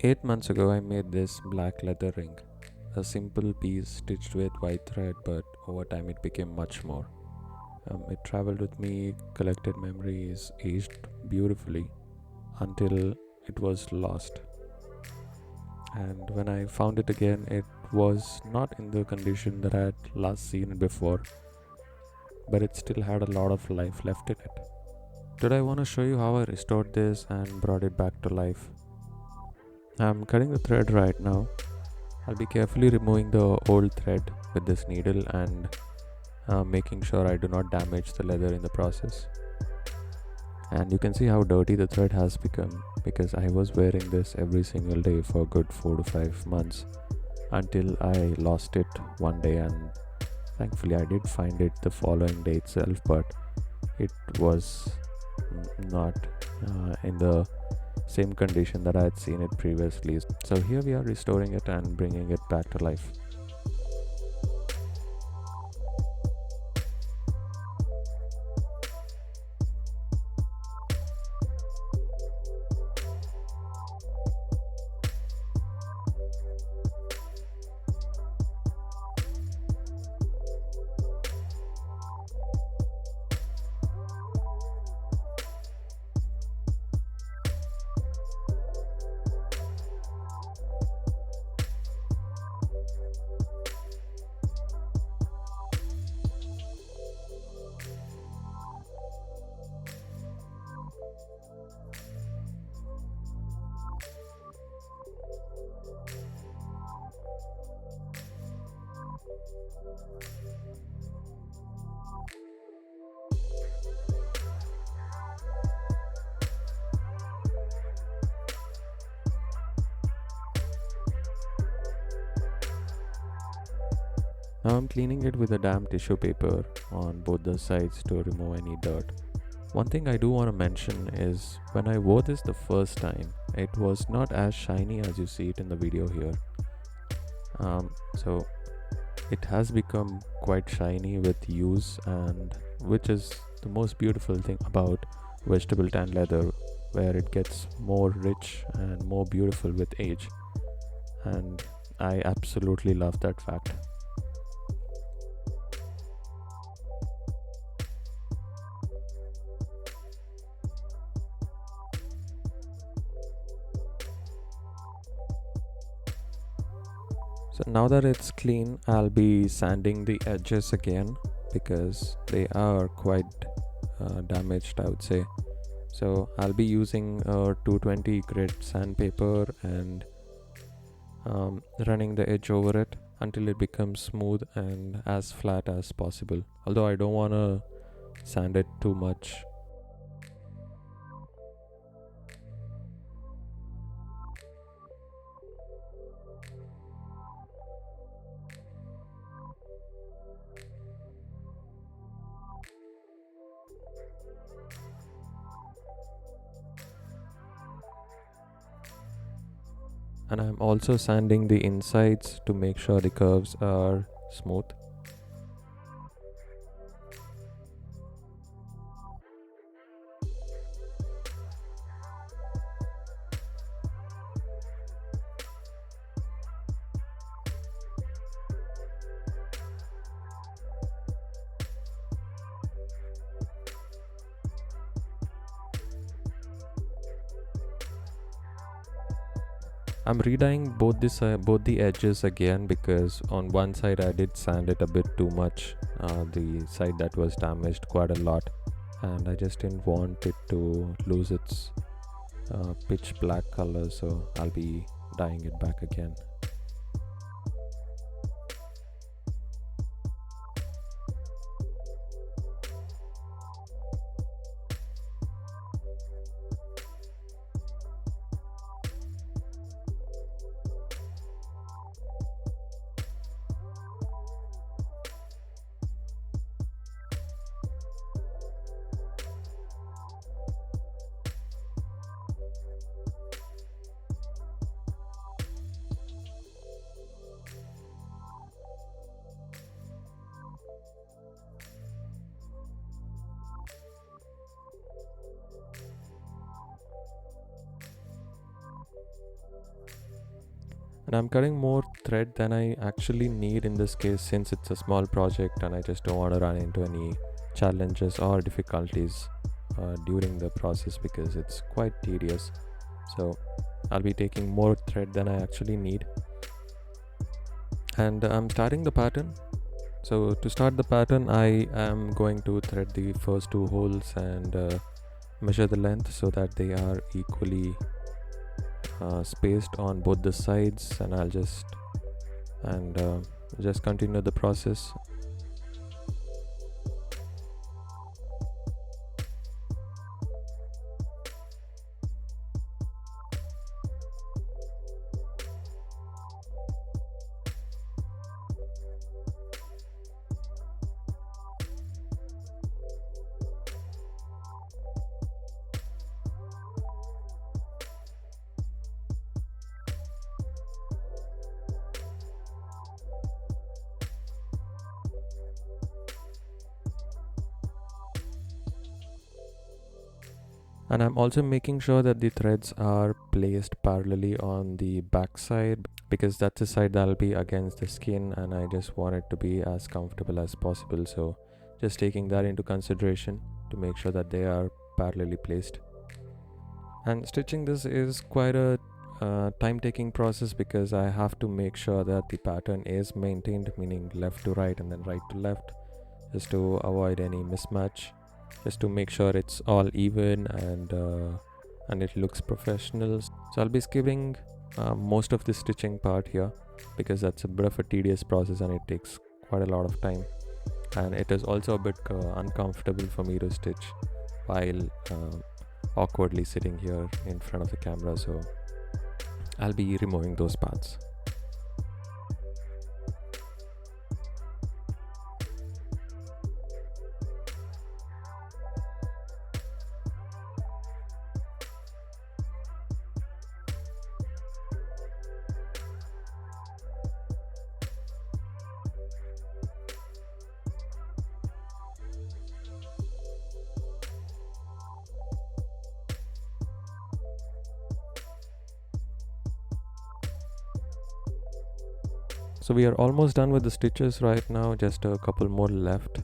8 months ago, I made this black leather ring, a simple piece stitched with white thread, but over time it became much more. It traveled with me, collected memories, aged beautifully until it was lost. And when I found it again, it was not in the condition that I had last seen it before, but it still had a lot of life left in it. Today, I want to show you how I restored this and brought it back to life. I'm cutting the thread right now. I'll be carefully removing the old thread with this needle and making sure I do not damage the leather in the process. And you can see how dirty the thread has become because I was wearing this every single day for a good 4 to 5 months until I lost it one day, and thankfully I did find it the following day itself, but it was not in the same condition that I had seen it previously. So here we are restoring it and bringing it back to life. Now I'm cleaning it with a damp tissue paper on both the sides to remove any dirt. One thing I do want to mention is when I wore this the first time, it was not as shiny as you see it in the video here. So it has become quite shiny with use, and which is the most beautiful thing about vegetable tan leather, where it gets more rich and more beautiful with age, and I absolutely love that fact. So now that it's clean, I'll be sanding the edges again because they are quite damaged, I would say. So I'll be using a 220 grit sandpaper and running the edge over it until it becomes smooth and as flat as possible. Although I don't want to sand it too much. And I'm also sanding the insides to make sure the curves are smooth. I'm redying both the edges again because on one side I did sand it a bit too much, the side that was damaged quite a lot, and I just didn't want it to lose its pitch black color, so I'll be dyeing it back again. And I'm cutting more thread than I actually need in this case, since it's a small project and I just don't want to run into any challenges or difficulties during the process, because it's quite tedious. So I'll be taking more thread than I actually need. And I'm starting the pattern. So to start the pattern, I am going to thread the first two holes and measure the length so that they are equally spaced on both the sides, and I'll just continue the process. And I'm also making sure that the threads are placed parallelly on the back side, because that's the side that'll be against the skin, and I just want it to be as comfortable as possible. So just taking that into consideration to make sure that they are parallelly placed. And stitching this is quite a time taking process, because I have to make sure that the pattern is maintained, meaning left to right and then right to left, just to avoid any mismatch, just to make sure it's all even and it looks professional. So I'll be skipping most of the stitching part here, because that's a bit of a tedious process and it takes quite a lot of time, and it is also a bit uncomfortable for me to stitch while awkwardly sitting here in front of the camera. So I'll be removing those parts. So we are almost done with the stitches right now, just a couple more left.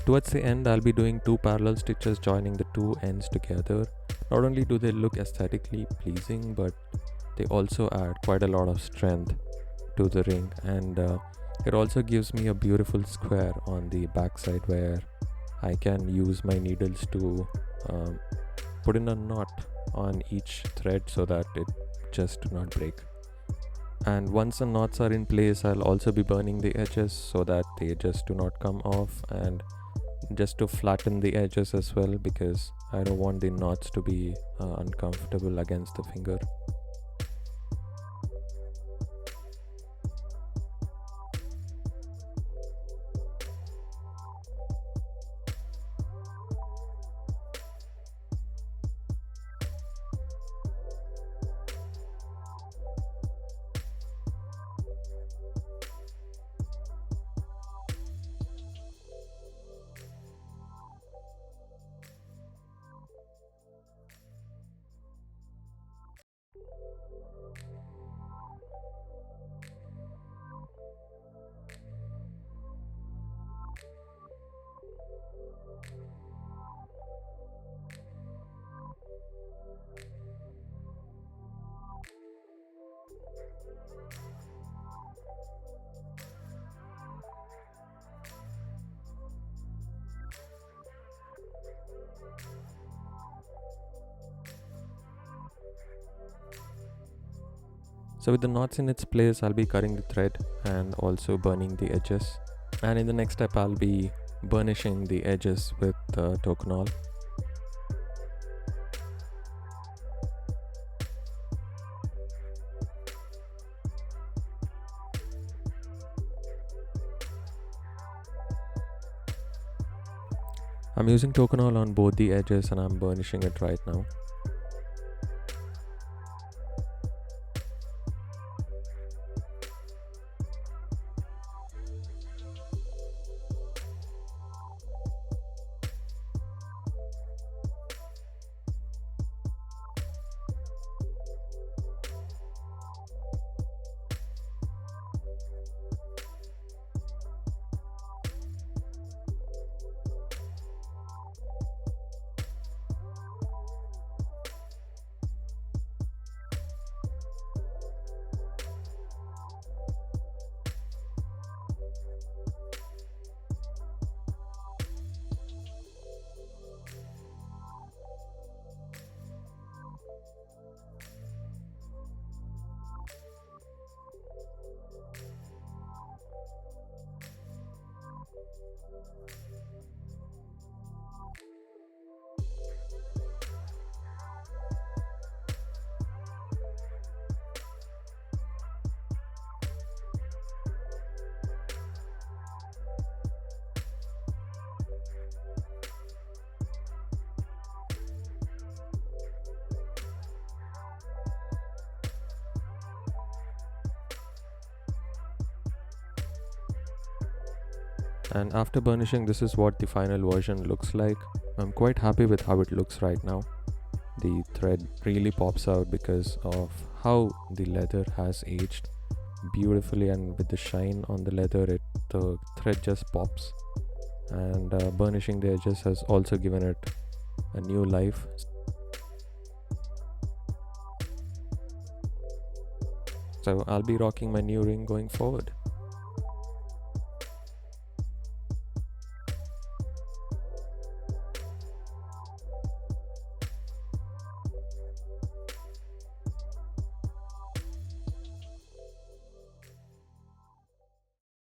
Towards the end, I'll be doing two parallel stitches joining the two ends together. Not only do they look aesthetically pleasing, but they also add quite a lot of strength to the ring, and it also gives me a beautiful square on the back side where I can use my needles to put in a knot on each thread so that it just do not break. And once the knots are in place, I'll also be burning the edges so that they just do not come off, and just to flatten the edges as well, because I don't want the knots to be uncomfortable against the finger. So with the knots in its place, I'll be cutting the thread and also burning the edges. And in the next step, I'll be burnishing the edges with Tokonole. I'm using Tokonole on both the edges and I'm burnishing it right now. And after burnishing, this is what the final version looks like. I'm quite happy with how it looks right now. The thread really pops out because of how the leather has aged beautifully, and with the shine on the leather, the thread just pops. And burnishing the edges has also given it a new life. So I'll be rocking my new ring going forward.